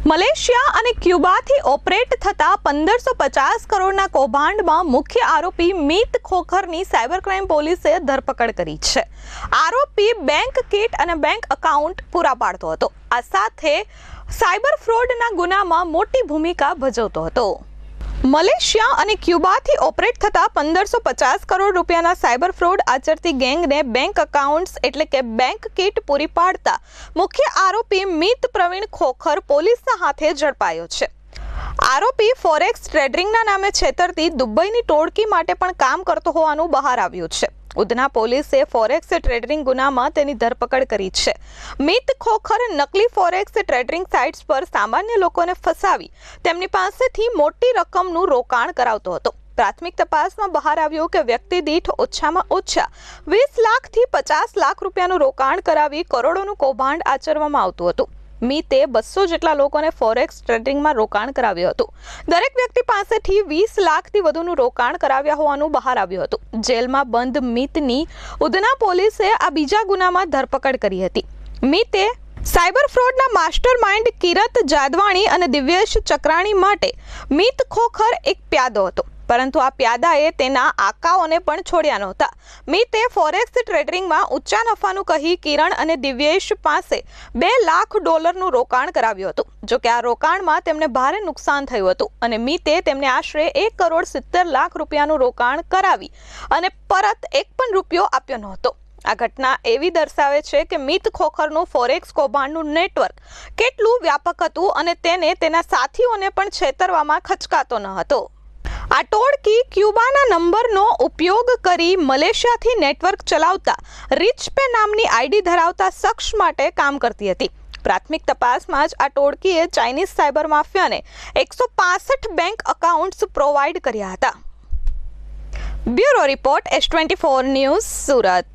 Malaysia અને ક્યુબાથી operate થતા 1550 કરોડના કૌભાંડમાં મુખ્ય આરોપી મીત ખોખરની સાયબર ક્રાઇમ પોલીસે ધરપકડ કરી છે। આરોપી બેંક કીટ અને બેંક એકાઉન્ટ પૂરા પાડતો હતો। આ સાથે સાયબર ફ્રોડના ગુનામાં મોટી ભૂમિકા ભજવતો હતો। મલેશિયા અને ક્યુબાથી ઓપરેટ થતા 1550 કરોડ રૂપિયાના સાયબર ફ્રોડ આચરતી ગેંગને બેંક એકાઉન્ટ્સ એટલે કે બેંક કીટ પૂરી પાડતા મુખ્ય આરોપી મીત પ્રવીણ ખોખર પોલીસના હાથે ઝડપાયો છે। આરોપી ફોરેક્સ ટ્રેડિંગના નામે છેતરતી દુબઈની ટોળકી માટે પણ કામ કરતો હોવાનું બહાર આવ્યું છે। ઉધના પોલીસે ફોરેક્સ ટ્રેડિંગ ગુનામાં તેની ધરપકડ કરી છે। મીત ખોખર નકલી ફોરેક્સ ટ્રેડિંગ સાઇટ્સ પર સામાન્ય લોકોને ફસાવી તેમની પાસેથી મોટી રકમનું રોકાણ કરાવતો હતો। પ્રાથમિક તપાસમાં બહાર આવ્યું કે વ્યક્તિ દીઠ ઓછામાં ઓછા 20 લાખથી 50 લાખ રૂપિયાનું રોકાણ કરાવી કરોડોનું કૌભાંડ આચરવામાં આવતું હતું। મીતે 200 જેટલા લોકોને ફોરેક્સ ટ્રેડિંગમાં રોકાણ કરાવ્યું હતું। દરેક વ્યક્તિ પાસેથી 20 લાખથી વધુનું રોકાણ કરાવ્યા હોવાનું બહાર આવ્યું હતું। જેલમાં બંધ મીતની ઉધના પોલીસે આ બીજા ગુનામાં ધરપકડ કરી હતી। મીતે સાયબર ફ્રોડના માસ્ટર માઇન્ડ કિરત જાદવાણી અને દિવ્યેશ ચક્રાણી માટે મીત ખોખર એક પ્યાદો હતો, પરંતુ આ પ્યાદાએ તેના આકાઓને પણ છોડ્યા નહોતા। મીતે ફોરેક્સ ટ્રેડિંગમાં ઊંચા નફાનું કહી કિરણ અને દિવ્યેશ પાસે $2 લાખ રોકાણ કરાવ્યું હતું। જો કે આ રોકાણમાં તેમને ભારે નુકસાન થયું હતું અને મીતે તેમને આશરે 1 કરોડ 70 લાખ રૂપિયાનું રોકાણ કરાવી અને પરત એક પણ રૂપિયો આપ્યો નહોતો। આ ઘટના એવી દર્શાવે છે કે મીત ખોખરનું ફોરેક્સ કૌભાંડનું નેટવર્ક કેટલું વ્યાપક હતું અને તેને તેના સાથીઓને પણ છેતરવામાં ખચકાતો ન હતો। આ ટોળકી ક્યુબાના નંબરનો ઉપયોગ કરી મલેશિયાથી નેટવર્ક ચલાવતા રિચપે નામની આઈડી ધરાવતા શખ્સ માટે કામ કરતી હતી। પ્રાથમિક તપાસમાં જ આ ટોળકીએ ચાઇનીઝ સાયબર માફિયાને 165 બેંક એકાઉન્ટ્સ પ્રોવાઈડ કર્યા હતા। Bureau report S24 news, Surat.